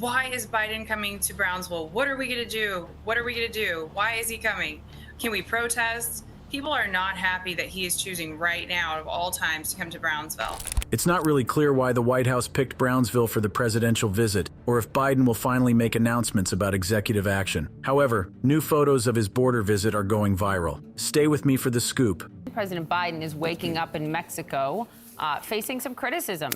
Why is Biden coming to Brownsville? What are we going to do? What are we going to do? Why is he coming? Can we protest? People are not happy that he is choosing right now, of all times, to come to Brownsville. It's not really clear why the White House picked Brownsville for the presidential visit, or if Biden will finally make announcements about executive action. However, new photos of his border visit are going viral. Stay with me for the scoop. President Biden is waking up in Mexico, facing some criticism.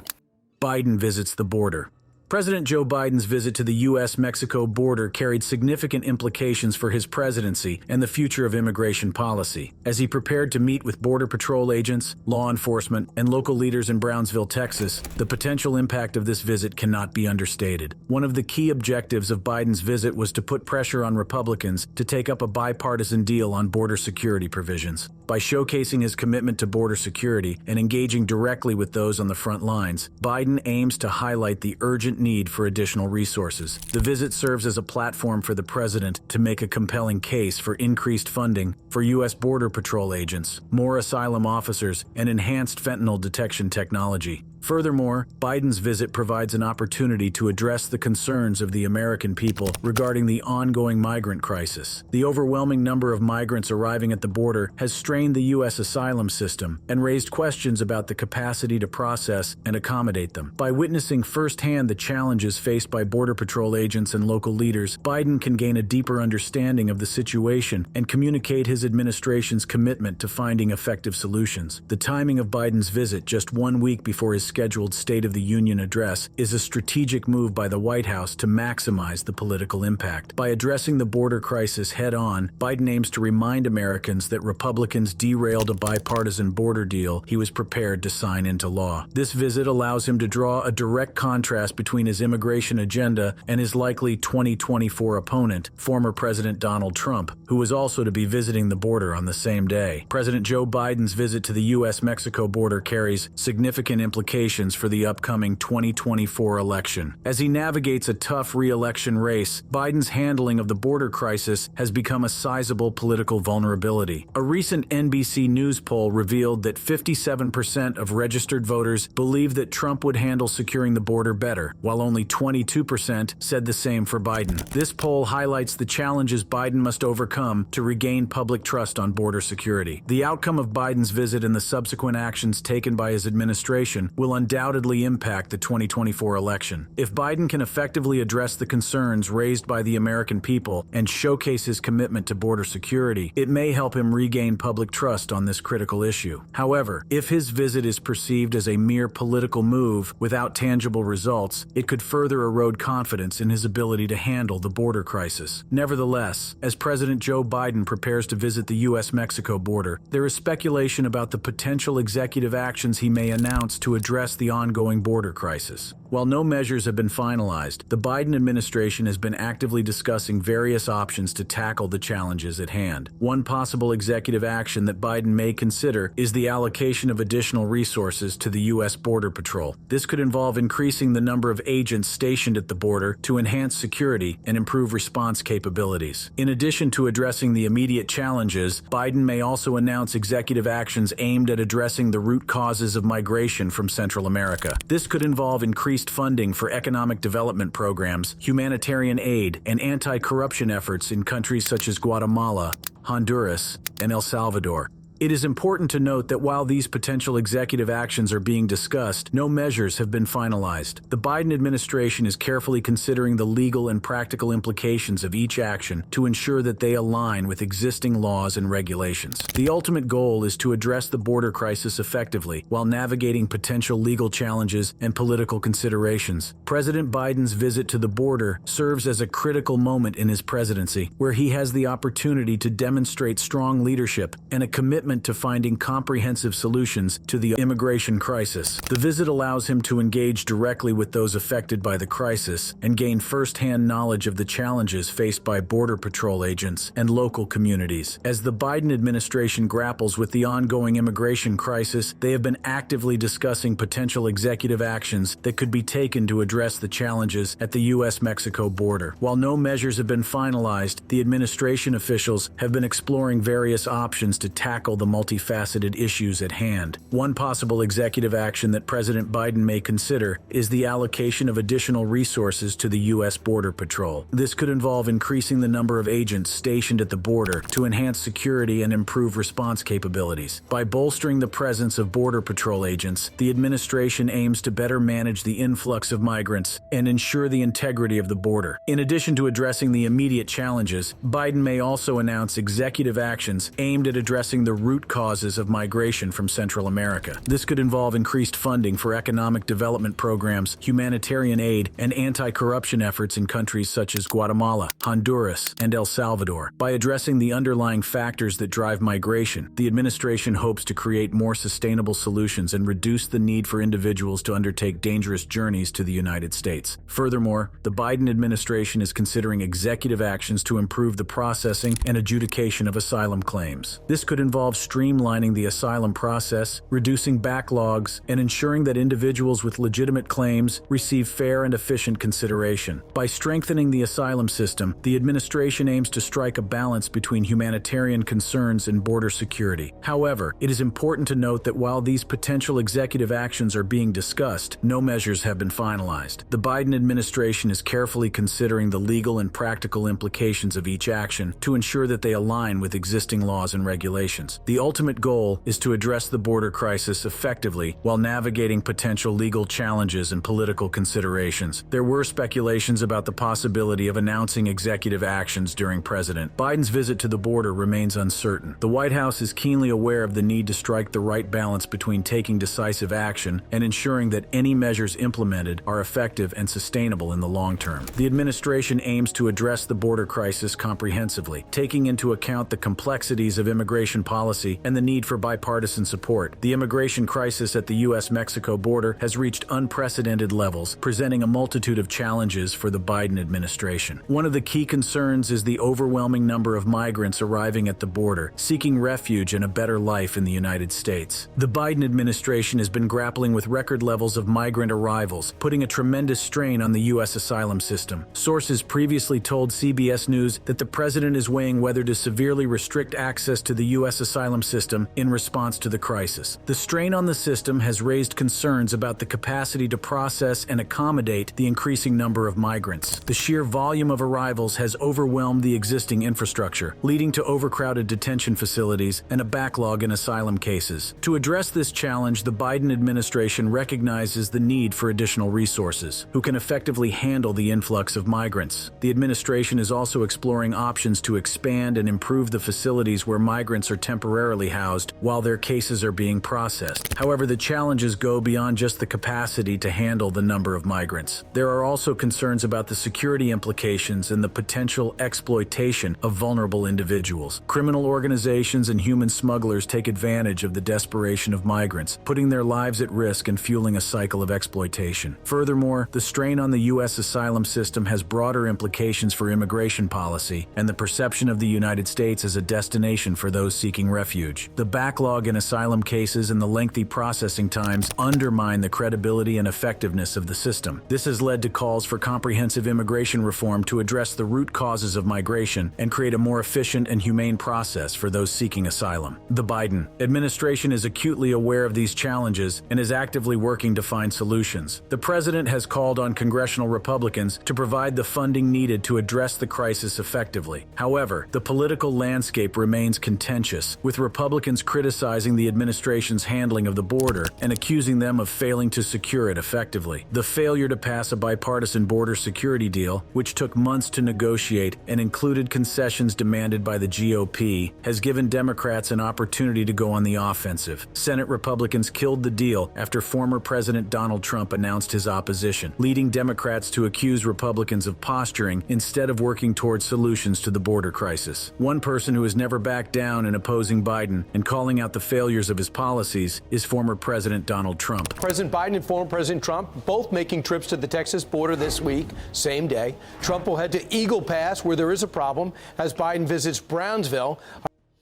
Biden visits the border. President Joe Biden's visit to the U.S.-Mexico border carried significant implications for his presidency and the future of immigration policy. As he prepared to meet with Border Patrol agents, law enforcement, and local leaders in Brownsville, Texas, the potential impact of this visit cannot be understated. One of the key objectives of Biden's visit was to put pressure on Republicans to take up a bipartisan deal on border security provisions. By showcasing his commitment to border security and engaging directly with those on the front lines, Biden aims to highlight the urgent need for additional resources. The visit serves as a platform for the president to make a compelling case for increased funding for U.S. Border Patrol agents, more asylum officers, and enhanced fentanyl detection technology. Furthermore, Biden's visit provides an opportunity to address the concerns of the American people regarding the ongoing migrant crisis. The overwhelming number of migrants arriving at the border has strained the U.S. asylum system and raised questions about the capacity to process and accommodate them. By witnessing firsthand the challenges faced by Border Patrol agents and local leaders, Biden can gain a deeper understanding of the situation and communicate his administration's commitment to finding effective solutions. The timing of Biden's visit, just 1 week before his scheduled State of the Union address, is a strategic move by the White House to maximize the political impact. By addressing the border crisis head-on, Biden aims to remind Americans that Republicans derailed a bipartisan border deal he was prepared to sign into law. This visit allows him to draw a direct contrast between his immigration agenda and his likely 2024 opponent, former President Donald Trump, who was also to be visiting the border on the same day. President Joe Biden's visit to the U.S.-Mexico border carries significant implications for the upcoming 2024 election. As he navigates a tough re-election race, Biden's handling of the border crisis has become a sizable political vulnerability. A recent NBC News poll revealed that 57% of registered voters believe that Trump would handle securing the border better, while only 22% said the same for Biden. This poll highlights the challenges Biden must overcome to regain public trust on border security. The outcome of Biden's visit and the subsequent actions taken by his administration will undoubtedly impact the 2024 election. If Biden can effectively address the concerns raised by the American people and showcase his commitment to border security, it may help him regain public trust on this critical issue. However, if his visit is perceived as a mere political move without tangible results, it could further erode confidence in his ability to handle the border crisis. Nevertheless, as President Joe Biden prepares to visit the U.S.-Mexico border, there is speculation about the potential executive actions he may announce to address the ongoing border crisis. While no measures have been finalized, the Biden administration has been actively discussing various options to tackle the challenges at hand. One possible executive action that Biden may consider is the allocation of additional resources to the U.S. Border Patrol. This could involve increasing the number of agents stationed at the border to enhance security and improve response capabilities. In addition to addressing the immediate challenges, Biden may also announce executive actions aimed at addressing the root causes of migration from Central America. This could involve increased funding for economic development programs, humanitarian aid, and anti-corruption efforts in countries such as Guatemala, Honduras, and El Salvador. It is important to note that while these potential executive actions are being discussed, no measures have been finalized. The Biden administration is carefully considering the legal and practical implications of each action to ensure that they align with existing laws and regulations. The ultimate goal is to address the border crisis effectively while navigating potential legal challenges and political considerations. President Biden's visit to the border serves as a critical moment in his presidency, where he has the opportunity to demonstrate strong leadership and a commitment to finding comprehensive solutions to the immigration crisis. The visit allows him to engage directly with those affected by the crisis and gain first-hand knowledge of the challenges faced by Border Patrol agents and local communities. As the Biden administration grapples with the ongoing immigration crisis, they have been actively discussing potential executive actions that could be taken to address the challenges at the U.S.-Mexico border. While no measures have been finalized, the administration officials have been exploring various options to tackle tackle the multifaceted issues at hand. One possible executive action that President Biden may consider is the allocation of additional resources to the U.S. Border Patrol. This could involve increasing the number of agents stationed at the border to enhance security and improve response capabilities. By bolstering the presence of Border Patrol agents, the administration aims to better manage the influx of migrants and ensure the integrity of the border. In addition to addressing the immediate challenges, Biden may also announce executive actions aimed at addressing the root causes of migration from Central America. This could involve increased funding for economic development programs, humanitarian aid, and anti-corruption efforts in countries such as Guatemala, Honduras, and El Salvador. By addressing the underlying factors that drive migration, the administration hopes to create more sustainable solutions and reduce the need for individuals to undertake dangerous journeys to the United States. Furthermore, the Biden administration is considering executive actions to improve the processing and adjudication of asylum claims. This could involve streamlining the asylum process, reducing backlogs, and ensuring that individuals with legitimate claims receive fair and efficient consideration. By strengthening the asylum system, the administration aims to strike a balance between humanitarian concerns and border security. However, it is important to note that while these potential executive actions are being discussed, no measures have been finalized. The Biden administration is carefully considering the legal and practical implications of each action to ensure that they align with existing laws and regulations. The ultimate goal is to address the border crisis effectively while navigating potential legal challenges and political considerations. There were speculations about the possibility of announcing executive actions during President Biden's visit to the border remains uncertain. The White House is keenly aware of the need to strike the right balance between taking decisive action and ensuring that any measures implemented are effective and sustainable in the long term. The administration aims to address the border crisis comprehensively, taking into account the complexities of immigration policy and the need for bipartisan support. The immigration crisis at the U.S.-Mexico border has reached unprecedented levels, presenting a multitude of challenges for the Biden administration. One of the key concerns is the overwhelming number of migrants arriving at the border, seeking refuge and a better life in the United States. The Biden administration has been grappling with record levels of migrant arrivals, putting a tremendous strain on the U.S. asylum system. Sources previously told CBS News that the president is weighing whether to severely restrict access to the U.S. asylum system in response to the crisis. The strain on the system has raised concerns about the capacity to process and accommodate the increasing number of migrants. The sheer volume of arrivals has overwhelmed the existing infrastructure, leading to overcrowded detention facilities and a backlog in asylum cases. To address this challenge, the Biden administration recognizes the need for additional resources who can effectively handle the influx of migrants. The administration is also exploring options to expand and improve the facilities where migrants are temporarily housed while their cases are being processed. However, the challenges go beyond just the capacity to handle the number of migrants. There are also concerns about the security implications and the potential exploitation of vulnerable individuals. Criminal organizations and human smugglers take advantage of the desperation of migrants, putting their lives at risk and fueling a cycle of exploitation. Furthermore, the strain on the U.S. asylum system has broader implications for immigration policy and the perception of the United States as a destination for those seeking refuge. The backlog in asylum cases and the lengthy processing times undermine the credibility and effectiveness of the system. This has led to calls for comprehensive immigration reform to address the root causes of migration and create a more efficient and humane process for those seeking asylum. The Biden administration is acutely aware of these challenges and is actively working to find solutions. The president has called on congressional Republicans to provide the funding needed to address the crisis effectively. However, the political landscape remains contentious, with Republicans criticizing the administration's handling of the border and accusing them of failing to secure it effectively. The failure to pass a bipartisan border security deal, which took months to negotiate and included concessions demanded by the GOP, has given Democrats an opportunity to go on the offensive. Senate Republicans killed the deal after former President Donald Trump announced his opposition, leading Democrats to accuse Republicans of posturing instead of working towards solutions to the border crisis. One person who has never backed down in opposing Biden and calling out the failures of his policies is former President Donald Trump. President Biden and former President Trump both making trips to the Texas border this week, same day. Trump will head to Eagle Pass, where there is a problem, as Biden visits Brownsville.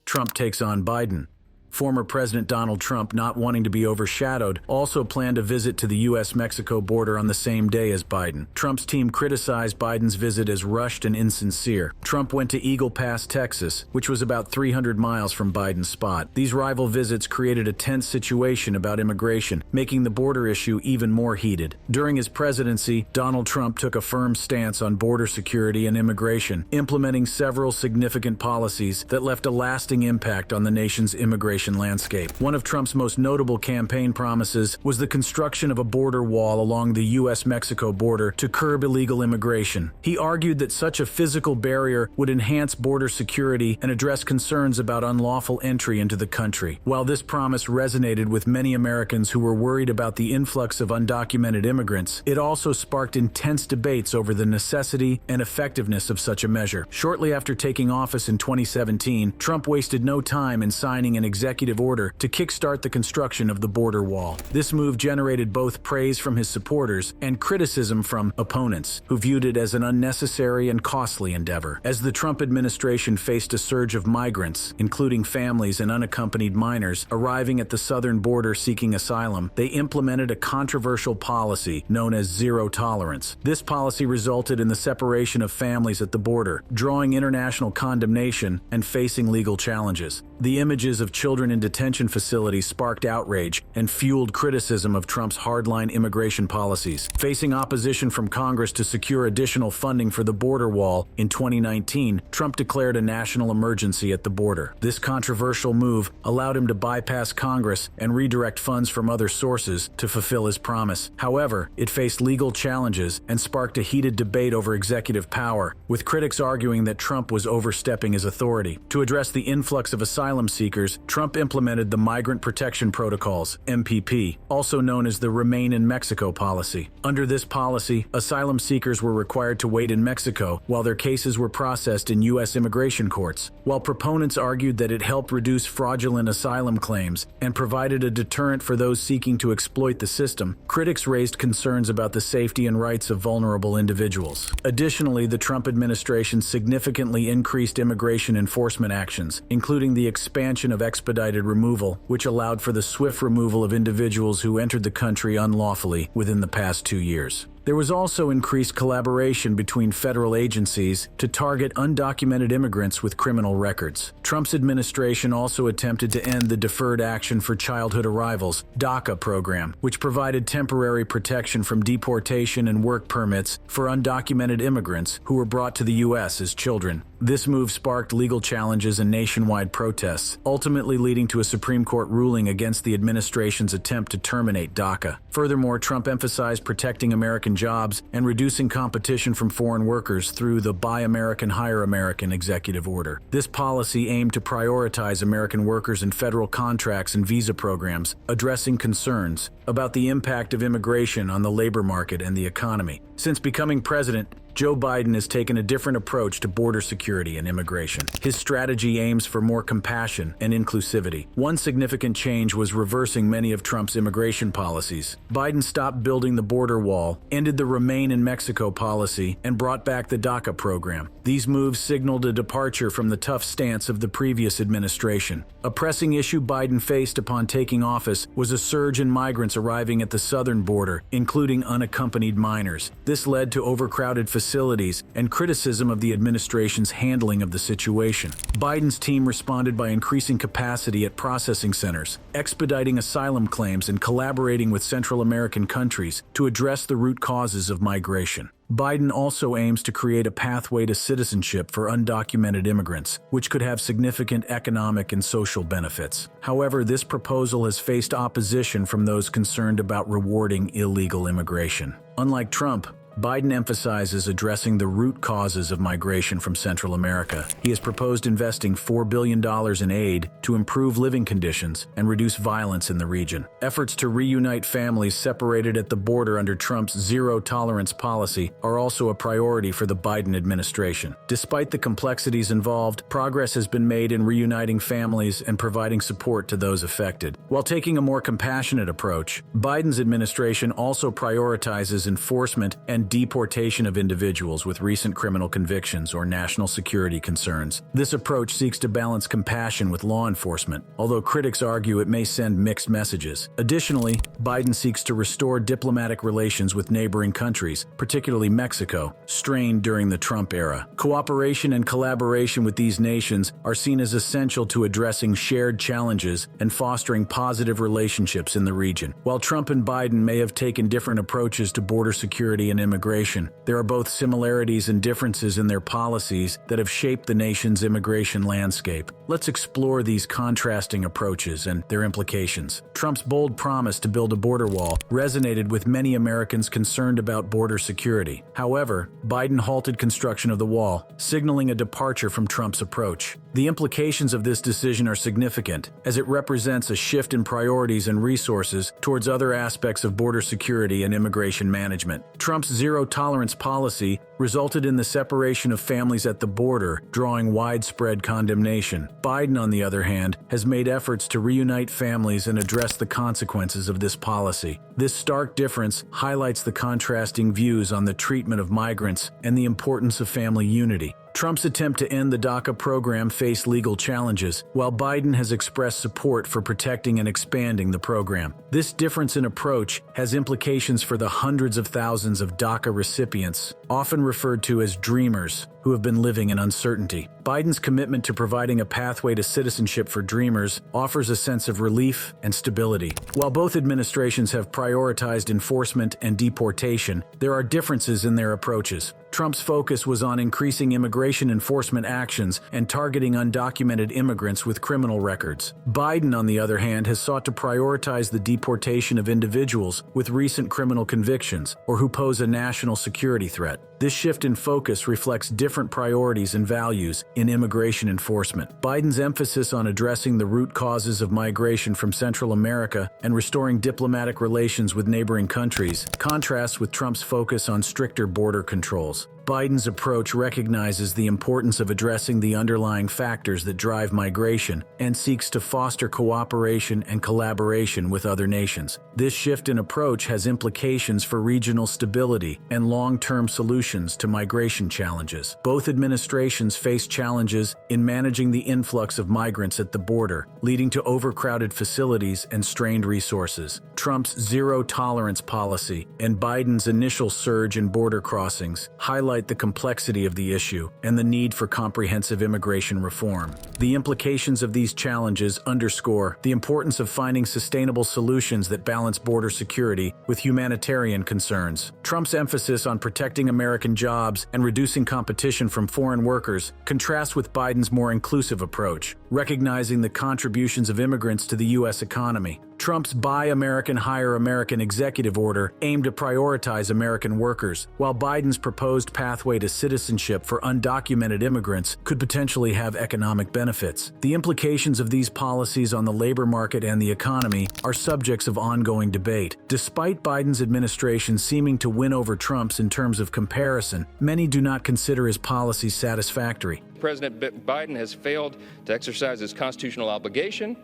Trump takes on Biden. Former President Donald Trump, not wanting to be overshadowed, also planned a visit to the U.S.-Mexico border on the same day as Biden. Trump's team criticized Biden's visit as rushed and insincere. Trump went to Eagle Pass, Texas, which was about 300 miles from Biden's spot. These rival visits created a tense situation about immigration, making the border issue even more heated. During his presidency, Donald Trump took a firm stance on border security and immigration, implementing several significant policies that left a lasting impact on the nation's immigration landscape. One of Trump's most notable campaign promises was the construction of a border wall along the U.S.-Mexico border to curb illegal immigration. He argued that such a physical barrier would enhance border security and address concerns about unlawful entry into the country. While this promise resonated with many Americans who were worried about the influx of undocumented immigrants, it also sparked intense debates over the necessity and effectiveness of such a measure. Shortly after taking office in 2017, Trump wasted no time in signing an executive order to kickstart the construction of the border wall. This move generated both praise from his supporters and criticism from opponents, who viewed it as an unnecessary and costly endeavor. As the Trump administration faced a surge of migrants, including families and unaccompanied minors, arriving at the southern border seeking asylum, they implemented a controversial policy known as zero tolerance. This policy resulted in the separation of families at the border, drawing international condemnation and facing legal challenges. The images of children in detention facilities sparked outrage and fueled criticism of Trump's hardline immigration policies. Facing opposition from Congress to secure additional funding for the border wall, in 2019, Trump declared a national emergency at the border. This controversial move allowed him to bypass Congress and redirect funds from other sources to fulfill his promise. However, it faced legal challenges and sparked a heated debate over executive power, with critics arguing that Trump was overstepping his authority. To address the influx of asylum seekers, Trump implemented the Migrant Protection Protocols, MPP, also known as the Remain in Mexico policy. Under this policy, asylum seekers were required to wait in Mexico while their cases were processed in U.S. immigration courts. While proponents argued that it helped reduce fraudulent asylum claims and provided a deterrent for those seeking to exploit the system, critics raised concerns about the safety and rights of vulnerable individuals. Additionally, the Trump administration significantly increased immigration enforcement actions, including the expansion of expedited removal, which allowed for the swift removal of individuals who entered the country unlawfully within the past 2 years. There was also increased collaboration between federal agencies to target undocumented immigrants with criminal records. Trump's administration also attempted to end the Deferred Action for Childhood Arrivals (DACA) program, which provided temporary protection from deportation and work permits for undocumented immigrants who were brought to the U.S. as children. This move sparked legal challenges and nationwide protests, ultimately leading to a Supreme Court ruling against the administration's attempt to terminate DACA. Furthermore, Trump emphasized protecting American jobs and reducing competition from foreign workers through the Buy American, Hire American executive order. This policy aimed to prioritize American workers in federal contracts and visa programs, addressing concerns about the impact of immigration on the labor market and the economy. Since becoming president, Joe Biden has taken a different approach to border security and immigration. His strategy aims for more compassion and inclusivity. One significant change was reversing many of Trump's immigration policies. Biden stopped building the border wall, ended the Remain in Mexico policy, and brought back the DACA program. These moves signaled a departure from the tough stance of the previous administration. A pressing issue Biden faced upon taking office was a surge in migrants arriving at the southern border, including unaccompanied minors. This led to overcrowded facilities and criticism of the administration's handling of the situation. Biden's team responded by increasing capacity at processing centers, expediting asylum claims, and collaborating with Central American countries to address the root causes of migration. Biden also aims to create a pathway to citizenship for undocumented immigrants, which could have significant economic and social benefits. However, this proposal has faced opposition from those concerned about rewarding illegal immigration. Unlike Trump, Biden emphasizes addressing the root causes of migration from Central America. He has proposed investing $4 billion in aid to improve living conditions and reduce violence in the region. Efforts to reunite families separated at the border under Trump's zero-tolerance policy are also a priority for the Biden administration. Despite the complexities involved, progress has been made in reuniting families and providing support to those affected. While taking a more compassionate approach, Biden's administration also prioritizes enforcement and and deportation of individuals with recent criminal convictions or national security concerns. This approach seeks to balance compassion with law enforcement, although critics argue it may send mixed messages. Additionally, Biden seeks to restore diplomatic relations with neighboring countries, particularly Mexico, strained during the Trump era. Cooperation and collaboration with these nations are seen as essential to addressing shared challenges and fostering positive relationships in the region. While Trump and Biden may have taken different approaches to border security and immigration, there are both similarities and differences in their policies that have shaped the nation's immigration landscape. Let's explore these contrasting approaches and their implications. Trump's bold promise to build a border wall resonated with many Americans concerned about border security. However, Biden halted construction of the wall, signaling a departure from Trump's approach. The implications of this decision are significant, as it represents a shift in priorities and resources towards other aspects of border security and immigration management. Trump's zero-tolerance policy resulted in the separation of families at the border, drawing widespread condemnation. Biden, on the other hand, has made efforts to reunite families and address the consequences of this policy. This stark difference highlights the contrasting views on the treatment of migrants and the importance of family unity. Trump's attempt to end the DACA program faced legal challenges, while Biden has expressed support for protecting and expanding the program. This difference in approach has implications for the hundreds of thousands of DACA recipients, often referred to as dreamers, who have been living in uncertainty. Biden's commitment to providing a pathway to citizenship for dreamers offers a sense of relief and stability. While both administrations have prioritized enforcement and deportation, there are differences in their approaches. Trump's focus was on increasing immigration enforcement actions and targeting undocumented immigrants with criminal records. Biden, on the other hand, has sought to prioritize the deportation of individuals with recent criminal convictions or who pose a national security threat. This shift in focus reflects different priorities and values in immigration enforcement. Biden's emphasis on addressing the root causes of migration from Central America and restoring diplomatic relations with neighboring countries contrasts with Trump's focus on stricter border controls. Biden's approach recognizes the importance of addressing the underlying factors that drive migration and seeks to foster cooperation and collaboration with other nations. This shift in approach has implications for regional stability and long-term solutions to migration challenges. Both administrations face challenges in managing the influx of migrants at the border, leading to overcrowded facilities and strained resources. Trump's zero-tolerance policy and Biden's initial surge in border crossings highlight the complexity of the issue and the need for comprehensive immigration reform. The implications of these challenges underscore the importance of finding sustainable solutions that balance border security with humanitarian concerns. Trump's emphasis on protecting American jobs and reducing competition from foreign workers contrasts with Biden's more inclusive approach, recognizing the contributions of immigrants to the U.S. economy. Trump's Buy American, Hire American executive order aimed to prioritize American workers, while Biden's proposed pathway to citizenship for undocumented immigrants could potentially have economic benefits. The implications of these policies on the labor market and the economy are subjects of ongoing debate. Despite Biden's administration seeming to win over Trump's in terms of comparison, many do not consider his policies satisfactory. President Biden has failed to exercise his constitutional obligation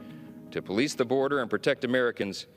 to police the border and protect Americans.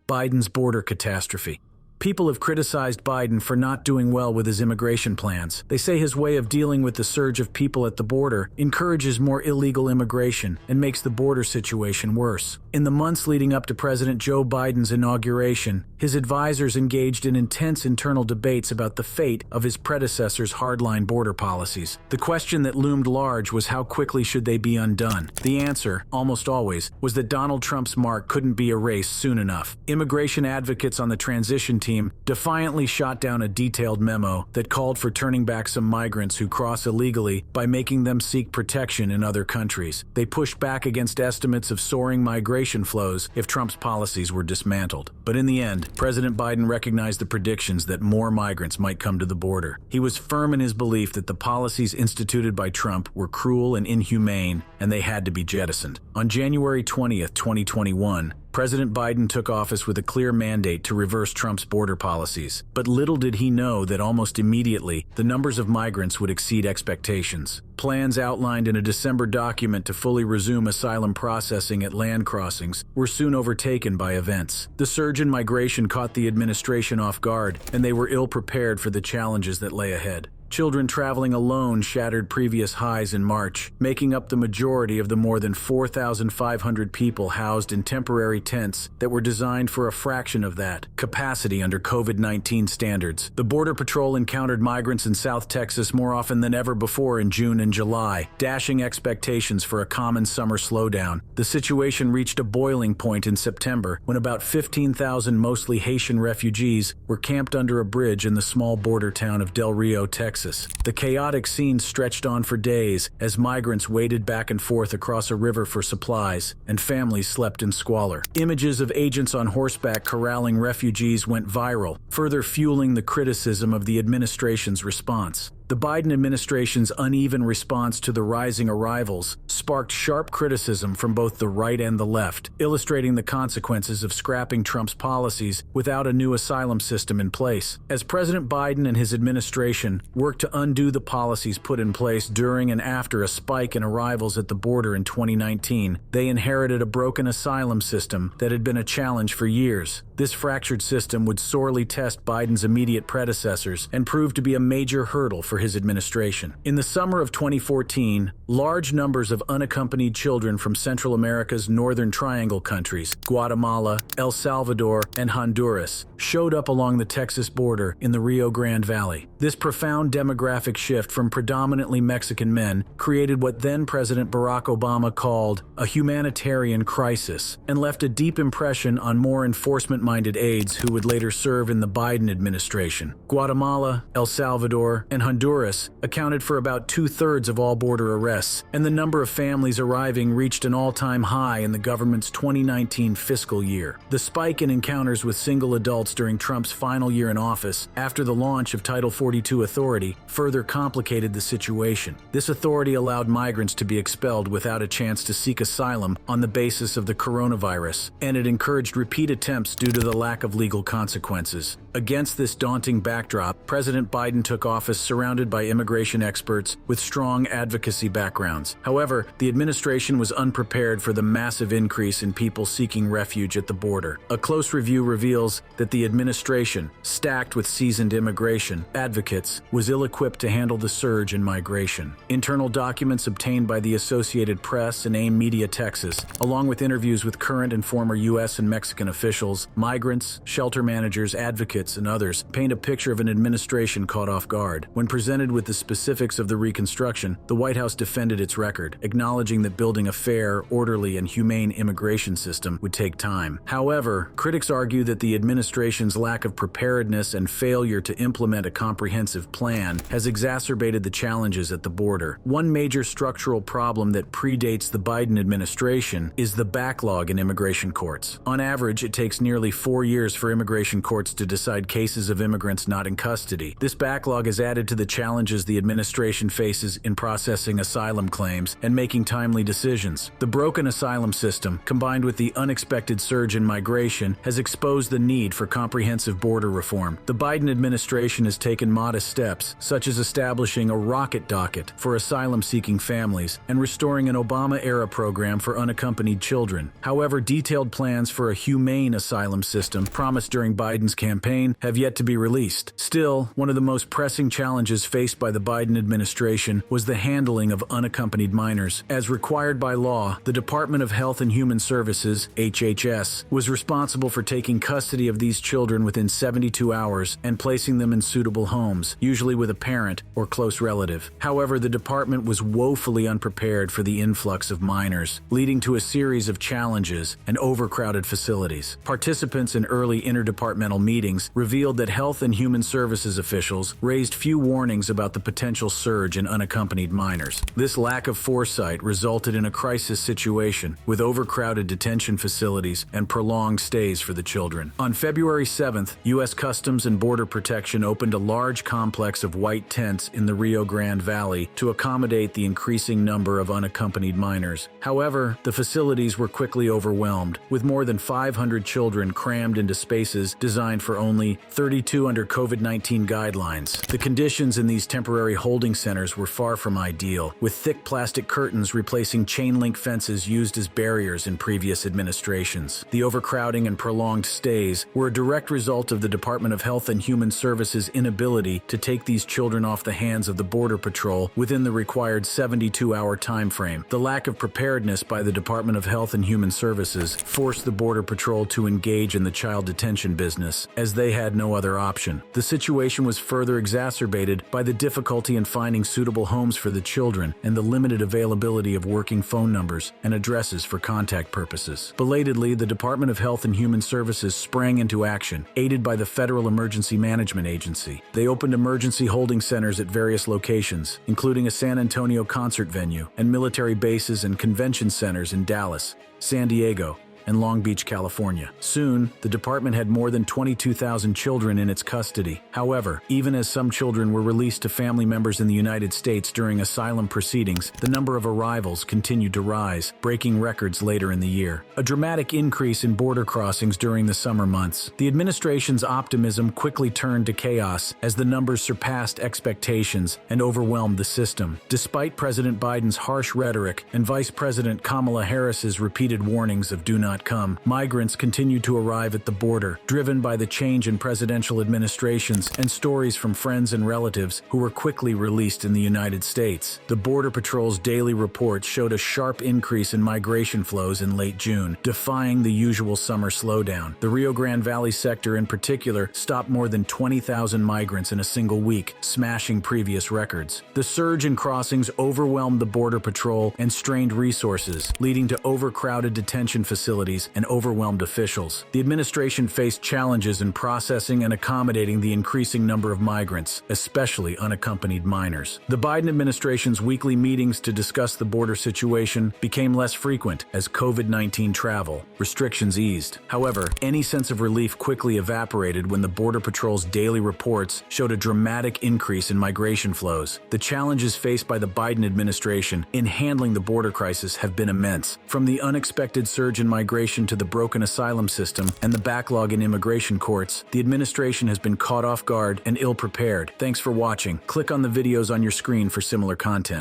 Biden's border catastrophe. People have criticized Biden for not doing well with his immigration plans. They say his way of dealing with the surge of people at the border encourages more illegal immigration and makes the border situation worse. In the months leading up to President Joe Biden's inauguration, his advisors engaged in intense internal debates about the fate of his predecessor's hardline border policies. The question that loomed large was how quickly should they be undone? The answer, almost always, was that Donald Trump's mark couldn't be erased soon enough. Immigration advocates on the transition team defiantly shot down a detailed memo that called for turning back some migrants who cross illegally by making them seek protection in other countries. They pushed back against estimates of soaring migration flows if Trump's policies were dismantled. But in the end, President Biden recognized the predictions that more migrants might come to the border. He was firm in his belief that the policies instituted by Trump were cruel and inhumane, and they had to be jettisoned. On January 20th, 2021, President Biden took office with a clear mandate to reverse Trump's border policies. But little did he know that almost immediately, the numbers of migrants would exceed expectations. Plans outlined in a December document to fully resume asylum processing at land crossings were soon overtaken by events. The surge in migration caught the administration off guard, and they were ill-prepared for the challenges that lay ahead. Children traveling alone shattered previous highs in March, making up the majority of the more than 4,500 people housed in temporary tents that were designed for a fraction of that capacity under COVID-19 standards. The Border Patrol encountered migrants in South Texas more often than ever before in June and July, dashing expectations for a common summer slowdown. The situation reached a boiling point in September when about 15,000 mostly Haitian refugees were camped under a bridge in the small border town of Del Rio, Texas. The chaotic scene stretched on for days as migrants waded back and forth across a river for supplies, and families slept in squalor. Images of agents on horseback corralling refugees went viral, further fueling the criticism of the administration's response. The Biden administration's uneven response to the rising arrivals sparked sharp criticism from both the right and the left, illustrating the consequences of scrapping Trump's policies without a new asylum system in place. As President Biden and his administration worked to undo the policies put in place during and after a spike in arrivals at the border in 2019, they inherited a broken asylum system that had been a challenge for years. This fractured system would sorely test Biden's immediate predecessors and prove to be a major hurdle for his administration. In the summer of 2014, large numbers of unaccompanied children from Central America's Northern Triangle countries, Guatemala, El Salvador, and Honduras, showed up along the Texas border in the Rio Grande Valley. This profound demographic shift from predominantly Mexican men created what then President Barack Obama called a humanitarian crisis and left a deep impression on more enforcement-minded aides who would later serve in the Biden administration. Guatemala, El Salvador, and Honduras accounted for about 2/3 of all border arrests, and the number of families arriving reached an all-time high in the government's 2019 fiscal year. The spike in encounters with single adults during Trump's final year in office after the launch of Title 42 authority further complicated the situation. This authority allowed migrants to be expelled without a chance to seek asylum on the basis of the coronavirus, and it encouraged repeat attempts due to the lack of legal consequences. Against this daunting backdrop, President Biden took office surrounded by immigration experts with strong advocacy backgrounds. However, the administration was unprepared for the massive increase in people seeking refuge at the border. A close review reveals that the administration, stacked with seasoned immigration advocates, was ill-equipped to handle the surge in migration. Internal documents obtained by the Associated Press and AIM Media Texas, along with interviews with current and former U.S. and Mexican officials, migrants, shelter managers, advocates, and others, paint a picture of an administration caught off guard. When presented with the specifics of the reconstruction, the White House defended its record, acknowledging that building a fair, orderly, and humane immigration system would take time. However, critics argue that the administration's lack of preparedness and failure to implement a comprehensive plan has exacerbated the challenges at the border. One major structural problem that predates the Biden administration is the backlog in immigration courts. On average, it takes nearly 4 years for immigration courts to decide cases of immigrants not in custody. This backlog has added to the challenges the administration faces in processing asylum claims and making timely decisions. The broken asylum system, combined with the unexpected surge in migration, has exposed the need for comprehensive border reform. The Biden administration has taken modest steps, such as establishing a rocket docket for asylum-seeking families and restoring an Obama-era program for unaccompanied children. However, detailed plans for a humane asylum system promised during Biden's campaign have yet to be released. Still, one of the most pressing challenges faced by the Biden administration was the handling of unaccompanied minors. As required by law, the Department of Health and Human Services, HHS, was responsible for taking custody of these children within 72 hours and placing them in suitable homes, usually with a parent or close relative. However, the department was woefully unprepared for the influx of minors, leading to a series of challenges and overcrowded facilities. Participants in early interdepartmental meetings revealed that Health and Human Services officials raised few warnings warnings about the potential surge in unaccompanied minors. This lack of foresight resulted in a crisis situation with overcrowded detention facilities and prolonged stays for the children. On February 7th, U.S. Customs and Border Protection opened a large complex of white tents in the Rio Grande Valley to accommodate the increasing number of unaccompanied minors. However, the facilities were quickly overwhelmed, with more than 500 children crammed into spaces designed for only 32 under COVID-19 guidelines. The conditions in these temporary holding centers were far from ideal, with thick plastic curtains replacing chain-link fences used as barriers in previous administrations. The overcrowding and prolonged stays were a direct result of the Department of Health and Human Services' inability to take these children off the hands of the Border Patrol within the required 72-hour time frame. The lack of preparedness by the Department of Health and Human Services forced the Border Patrol to engage in the child detention business, as they had no other option. The situation was further exacerbated by the difficulty in finding suitable homes for the children and the limited availability of working phone numbers and addresses for contact purposes. Belatedly, the Department of Health and Human Services sprang into action, aided by the Federal Emergency Management Agency. They opened emergency holding centers at various locations, including a San Antonio concert venue and military bases and convention centers in Dallas, San Diego, and Long Beach, California. Soon, the department had more than 22,000 children in its custody. However, even as some children were released to family members in the United States during asylum proceedings, the number of arrivals continued to rise, breaking records later in the year. A dramatic increase in border crossings during the summer months. The administration's optimism quickly turned to chaos as the numbers surpassed expectations and overwhelmed the system. Despite President Biden's harsh rhetoric and Vice President Kamala Harris's repeated warnings of do not come, migrants continue to arrive at the border, driven by the change in presidential administrations and stories from friends and relatives who were quickly released in the United States. The Border Patrol's daily reports showed a sharp increase in migration flows in late June, defying the usual summer slowdown. The Rio Grande Valley sector in particular stopped more than 20,000 migrants in a single week, smashing previous records. The surge in crossings overwhelmed the Border Patrol and strained resources, leading to overcrowded detention facilities and overwhelmed officials. The administration faced challenges in processing and accommodating the increasing number of migrants, especially unaccompanied minors. The Biden administration's weekly meetings to discuss the border situation became less frequent as COVID-19 travel restrictions eased. However, any sense of relief quickly evaporated when the Border Patrol's daily reports showed a dramatic increase in migration flows. The challenges faced by the Biden administration in handling the border crisis have been immense. From the unexpected surge in migration to the broken asylum system and the backlog in immigration courts, the administration has been caught off guard and ill-prepared. Thanks for watching. Click on the videos on your screen for similar content.